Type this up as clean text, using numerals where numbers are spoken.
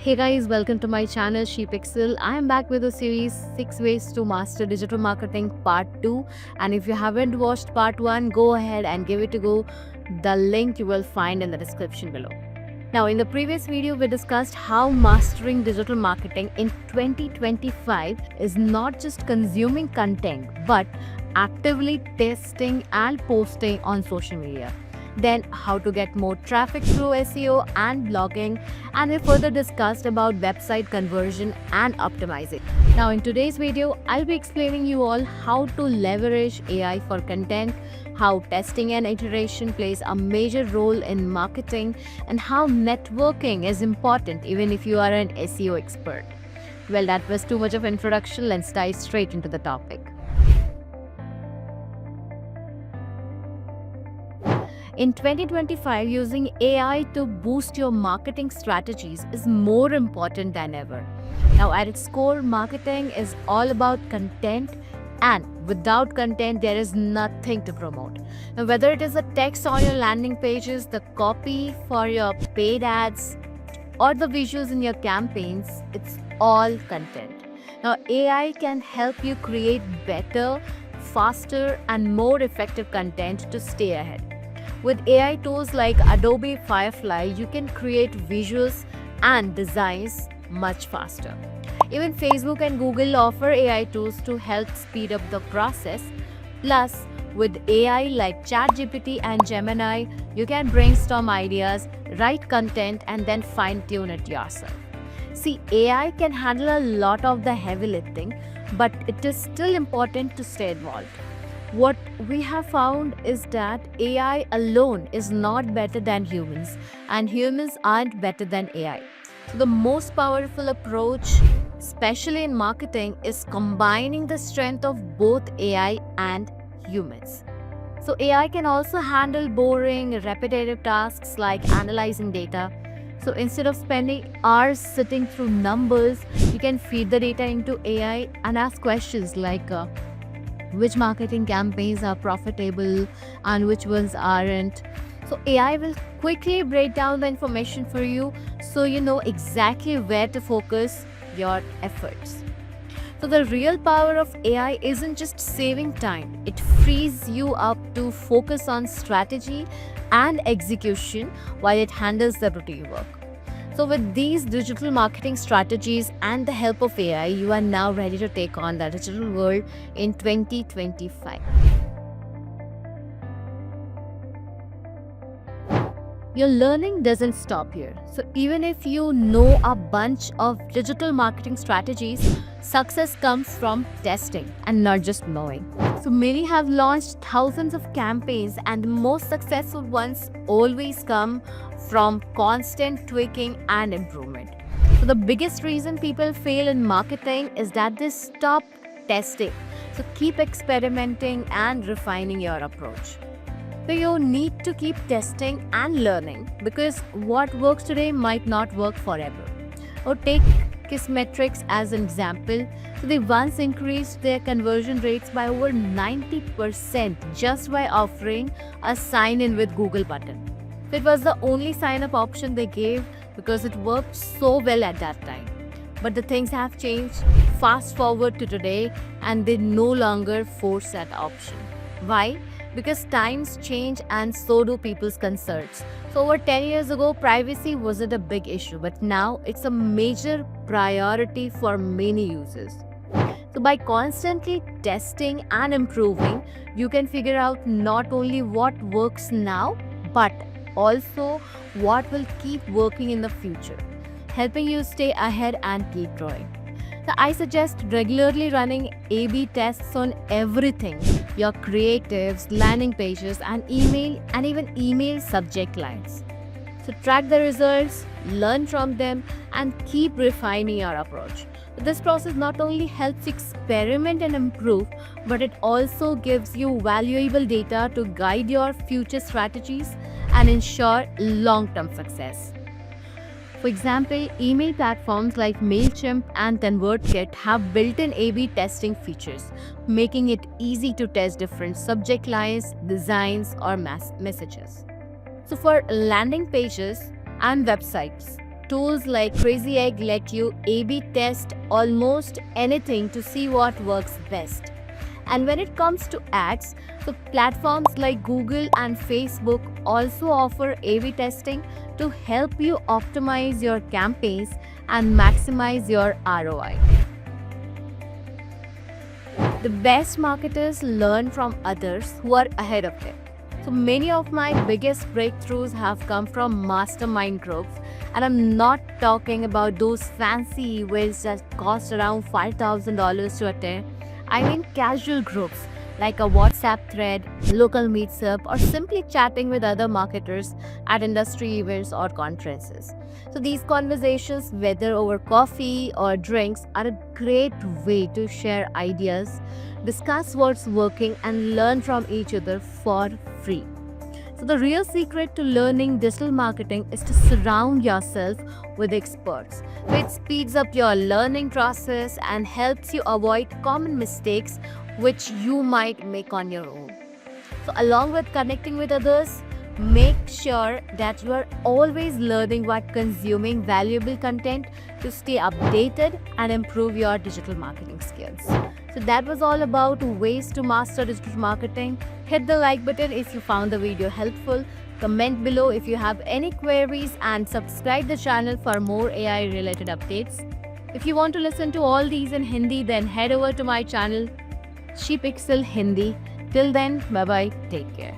Hey guys, welcome to my channel ShePixel. I am back with a series 6 Ways to Master Digital Marketing Part 2. And if you haven't watched Part 1, go ahead and give it a go. The link you will find in the description below. Now, in the previous video, we discussed how mastering digital marketing in 2025 is not just consuming content but actively testing and posting on social media. Then how to get more traffic through SEO and blogging, and we further discussed about website conversion and optimizing. Now in today's video, I'll be explaining you all how to leverage AI for content, how testing and iteration plays a major role in marketing, and how networking is important even if you are an SEO expert. Well, that was too much of introduction. Let's dive straight into the topic. In 2025, using AI to boost your marketing strategies is more important than ever. Now, at its core, marketing is all about content, and without content, there is nothing to promote. Now, whether it is the text on your landing pages, the copy for your paid ads, or the visuals in your campaigns, it's all content. Now, AI can help you create better, faster, and more effective content to stay ahead. With AI tools like Adobe Firefly, you can create visuals and designs much faster. Even Facebook and Google offer AI tools to help speed up the process. Plus, with AI like ChatGPT and Gemini, you can brainstorm ideas, write content, and then fine-tune it yourself. See, AI can handle a lot of the heavy lifting, but it is still important to stay involved. What we have found is that AI alone is not better than humans, and humans aren't better than AI. So the most powerful approach, especially in marketing, is combining the strength of both AI and humans. So AI can also handle boring, repetitive tasks like analyzing data. So instead of spending hours sitting through numbers, you can feed the data into AI and ask questions like which marketing campaigns are profitable and which ones aren't. So AI will quickly break down the information for you so you know exactly where to focus your efforts. So the real power of AI isn't just saving time, it frees you up to focus on strategy and execution while it handles the routine work. So with these digital marketing strategies and the help of AI, you are now ready to take on the digital world in 2025. Your learning doesn't stop here. So even if you know a bunch of digital marketing strategies, success comes from testing and not just knowing. So many have launched thousands of campaigns, and the most successful ones always come from constant tweaking and improvement. So the biggest reason people fail in marketing is that they stop testing. So keep experimenting and refining your approach. So you need to keep testing and learning because what works today might not work forever. Or take Kissmetrics as an example. So they once increased their conversion rates by over 90% just by offering a sign in with Google button. So it was the only sign up option they gave because it worked so well at that time. But the things have changed. Fast forward to today and they no longer force that option. Why? Because times change and so do people's concerns. So over 10 years ago, privacy wasn't a big issue, but now it's a major priority for many users. So by constantly testing and improving, you can figure out not only what works now, but also what will keep working in the future, helping you stay ahead and keep growing. So I suggest regularly running A/B tests on everything, your creatives, landing pages, and even email subject lines. So track the results, learn from them, and keep refining your approach. This process not only helps you experiment and improve, but it also gives you valuable data to guide your future strategies and ensure long-term success. For example, email platforms like MailChimp and ConvertKit have built-in A/B testing features, making it easy to test different subject lines, designs, or messages. So for landing pages and websites, tools like Crazy Egg let you A/B test almost anything to see what works best. And when it comes to ads, so platforms like Google and Facebook also offer A/B testing to help you optimize your campaigns and maximize your ROI. The best marketers learn from others who are ahead of them. So many of my biggest breakthroughs have come from mastermind groups, and I'm not talking about those fancy events that cost around $5,000 to attend. I mean casual groups like a WhatsApp thread, local meetup, or simply chatting with other marketers at industry events or conferences. So these conversations, whether over coffee or drinks, are a great way to share ideas, discuss what's working, and learn from each other for free. So the real secret to learning digital marketing is to surround yourself with experts. So it speeds up your learning process and helps you avoid common mistakes which you might make on your own. So along with connecting with others, make sure that you are always learning while consuming valuable content to stay updated and improve your digital marketing skills. So that was all about ways to master digital marketing. Hit the like button if you found the video helpful. Comment below if you have any queries and subscribe the channel for more AI related updates. If you want to listen to all these in Hindi, then head over to my channel Shipixel Hindi. Till then, bye bye, take care.